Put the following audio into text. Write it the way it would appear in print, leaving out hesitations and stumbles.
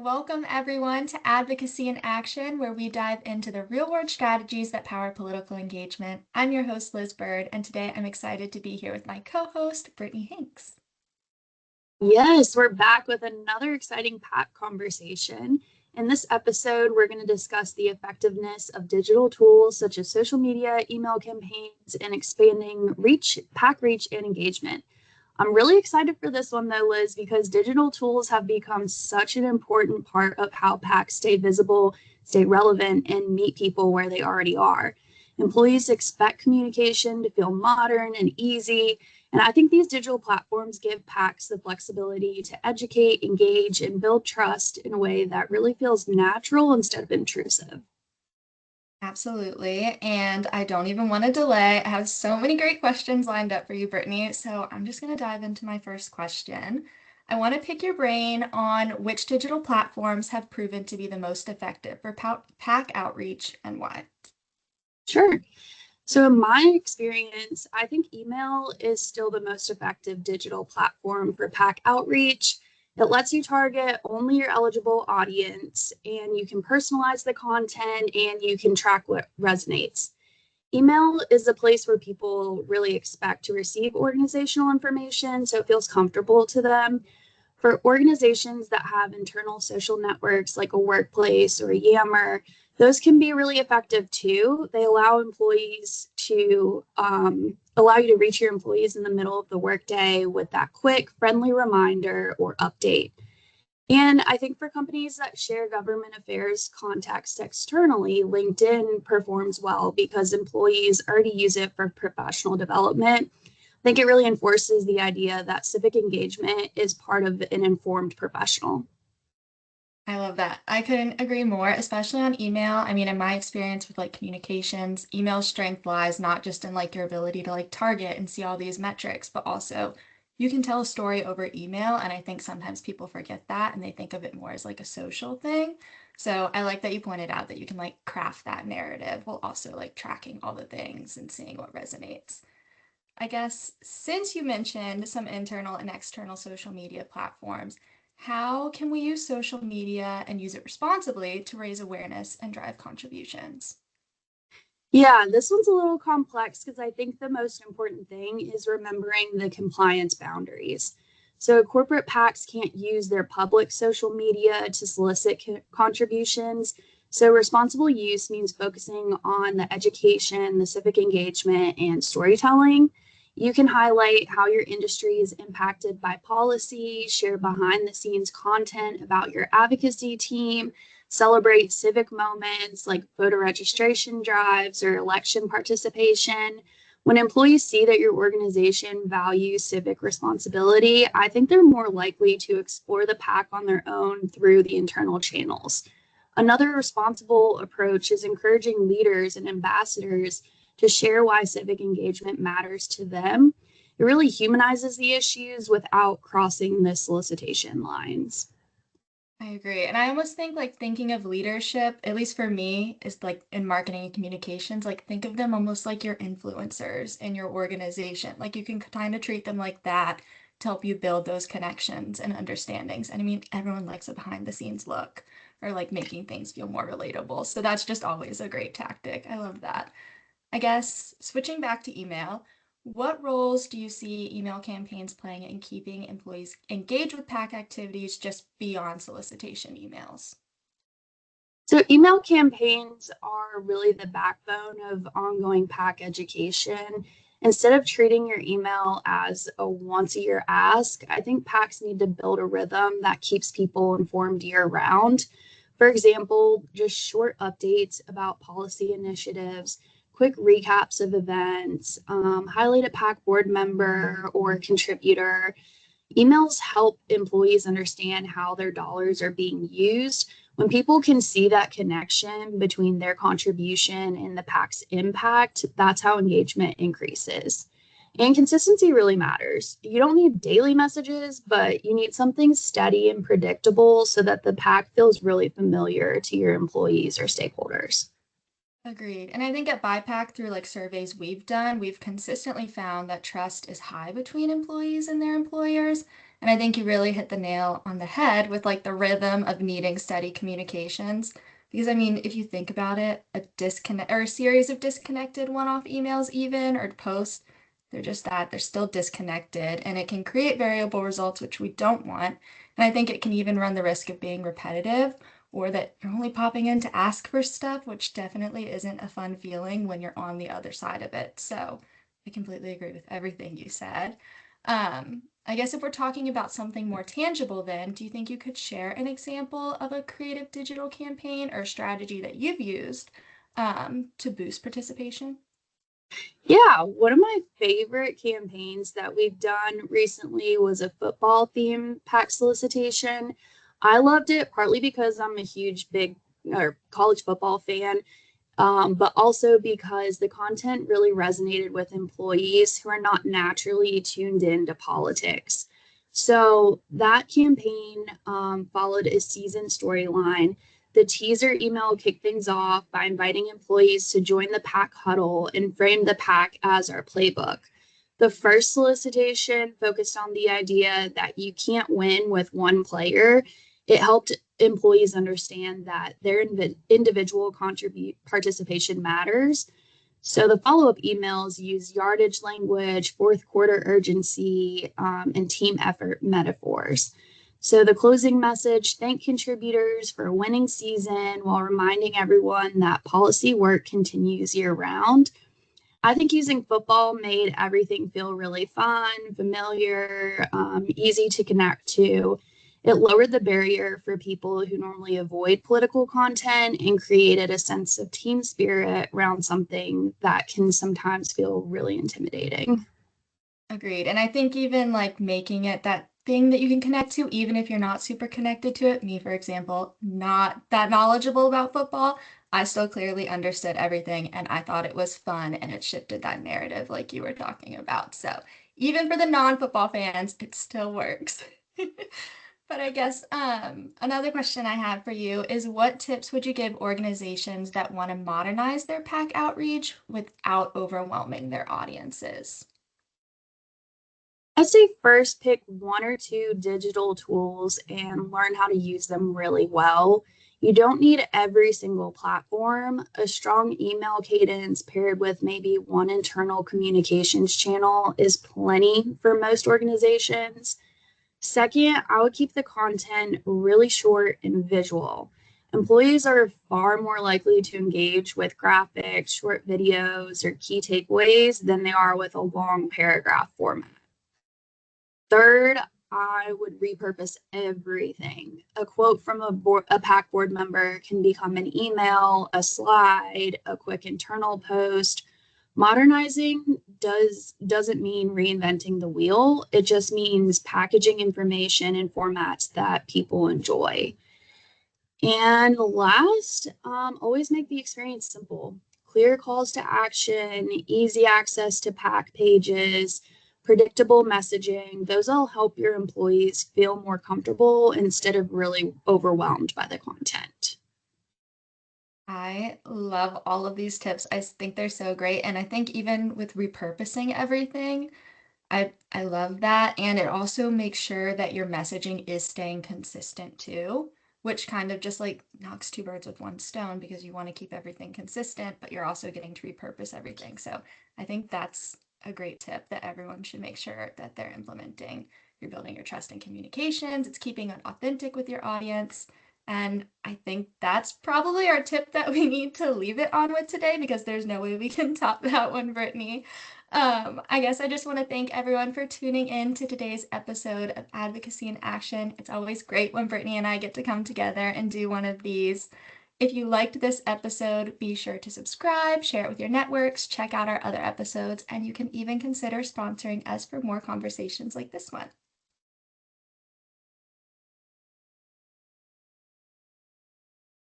Welcome everyone to Advocacy in Action, where we dive into the real-world strategies that power political engagement. I'm your host, Liz Bird, and today I'm excited to be here with my co-host, Brittany Hanks. Yes, we're back with another exciting PAC conversation. In this episode, we're going to discuss the effectiveness of digital tools such as social media, email campaigns, and expanding PAC reach and engagement. I'm really excited for this one though, Liz, because digital tools have become such an important part of how PACs stay visible, stay relevant, and meet people where they already are. Employees expect communication to feel modern and easy, and I think these digital platforms give PACs the flexibility to educate, engage, and build trust in a way that really feels natural instead of intrusive. Absolutely, and I don't even want to delay. I have so many great questions lined up for you, Brittany, so I'm just going to dive into my first question. I want to pick your brain on which digital platforms have proven to be the most effective for PAC outreach and why. Sure. So, in my experience, I think email is still the most effective digital platform for PAC outreach. It lets you target only your eligible audience, and you can personalize the content and you can track what resonates. Email is a place where people really expect to receive organizational information, so it feels comfortable to them. For organizations that have internal social networks like a workplace or a Yammer, those can be really effective too. They allow employees to allow you to reach your employees in the middle of the workday with that quick, friendly reminder or update. And I think for companies that share government affairs context externally, LinkedIn performs well because employees already use it for professional development. I think it really enforces the idea that civic engagement is part of an informed professional. I love that. I couldn't agree more, especially on email. I mean, in my experience with communications, email strength lies not just in your ability to target and see all these metrics, but also you can tell a story over email. And I think sometimes people forget that and they think of it more as a social thing. So I like that you pointed out that you can craft that narrative while also tracking all the things and seeing what resonates. I guess since you mentioned some internal and external social media platforms, how can we use social media and use it responsibly to raise awareness and drive contributions? Yeah, this one's a little complex because I think the most important thing is remembering the compliance boundaries. So, corporate PACs can't use their public social media to solicit contributions. So, responsible use means focusing on the education, the civic engagement, and storytelling. You can highlight how your industry is impacted by policy, share behind the scenes content about your advocacy team, celebrate civic moments like voter registration drives or election participation. When employees see that your organization values civic responsibility, I think they're more likely to explore the PAC on their own through the internal channels. Another responsible approach is encouraging leaders and ambassadors to share why civic engagement matters to them. It really humanizes the issues without crossing the solicitation lines. I agree. And I almost think thinking of leadership, at least for me, is in marketing and communications, think of them almost like your influencers in your organization. You can kind of treat them like that to help you build those connections and understandings. And I mean, everyone likes a behind the scenes look or making things feel more relatable. So that's just always a great tactic. I love that. I guess switching back to email, what roles do you see email campaigns playing in keeping employees engaged with PAC activities just beyond solicitation emails? So, email campaigns are really the backbone of ongoing PAC education. Instead of treating your email as a once a year ask, I think PACs need to build a rhythm that keeps people informed year round. For example, just short updates about policy initiatives, quick recaps of events, highlight a PAC board member or contributor. Emails help employees understand how their dollars are being used. When people can see that connection between their contribution and the PAC's impact, that's how engagement increases. And consistency really matters. You don't need daily messages, but you need something steady and predictable so that the PAC feels really familiar to your employees or stakeholders. Agreed. And I think at BIPAC, through surveys we've done, we've consistently found that trust is high between employees and their employers. And I think you really hit the nail on the head with like the rhythm of needing steady communications. Because I mean, if you think about it, a disconnect or a series of disconnected one-off emails even or posts, they're just that, they're still disconnected and it can create variable results which we don't want. And I think it can even run the risk of being repetitive or that you're only popping in to ask for stuff, which definitely isn't a fun feeling when you're on the other side of it. So I completely agree with everything you said. I guess if we're talking about something more tangible, then, do you think you could share an example of a creative digital campaign or strategy that you've used to boost participation? Yeah, one of my favorite campaigns that we've done recently was a football theme pack solicitation. I loved it partly because I'm a huge big or college football fan, but also because the content really resonated with employees who are not naturally tuned into politics. So that campaign followed a season storyline. The teaser email kicked things off by inviting employees to join the PAC huddle and frame the PAC as our playbook. The first solicitation focused on the idea that you can't win with one player. It helped employees understand that their individual participation matters. So the follow-up emails use yardage language, fourth quarter urgency, and team effort metaphors. So the closing message, thank contributors for a winning season while reminding everyone that policy work continues year round. I think using football made everything feel really fun, familiar, easy to connect to. It lowered the barrier for people who normally avoid political content and created a sense of team spirit around something that can sometimes feel really intimidating. Agreed. And I think even like making it that thing that you can connect to, even if you're not super connected to it, me, for example, not that knowledgeable about football, I still clearly understood everything and I thought it was fun and it shifted that narrative like you were talking about. So even for the non-football fans, it still works. But I guess another question I have for you is what tips would you give organizations that want to modernize their PAC outreach without overwhelming their audiences? I'd say first pick one or two digital tools and learn how to use them really well. You don't need every single platform. A strong email cadence paired with maybe one internal communications channel is plenty for most organizations. Second, I would keep the content really short and visual. Employees are far more likely to engage with graphics, short videos, or key takeaways than they are with a long paragraph format. Third, I would repurpose everything. A quote from a PAC board member can become an email, a slide, a quick internal post. Modernizing doesn't mean reinventing the wheel. It just means packaging information in formats that people enjoy. And last, always make the experience simple. Clear calls to action, easy access to PAC pages, predictable messaging. Those all help your employees feel more comfortable instead of really overwhelmed by the content. I love all of these tips. I think they're so great. And I think even with repurposing everything, I love that. And it also makes sure that your messaging is staying consistent too, which kind of just like knocks two birds with one stone because you want to keep everything consistent, but you're also getting to repurpose everything. So I think that's a great tip that everyone should make sure that they're implementing. You're building your trust in communications, it's keeping it authentic with your audience. And I think that's probably our tip that we need to leave it on with today because there's no way we can top that one, Brittany. I guess I just want to thank everyone for tuning in to today's episode of Advocacy in Action. It's always great when Brittany and I get to come together and do one of these. If you liked this episode, be sure to subscribe, share it with your networks, check out our other episodes, and you can even consider sponsoring us for more conversations like this one.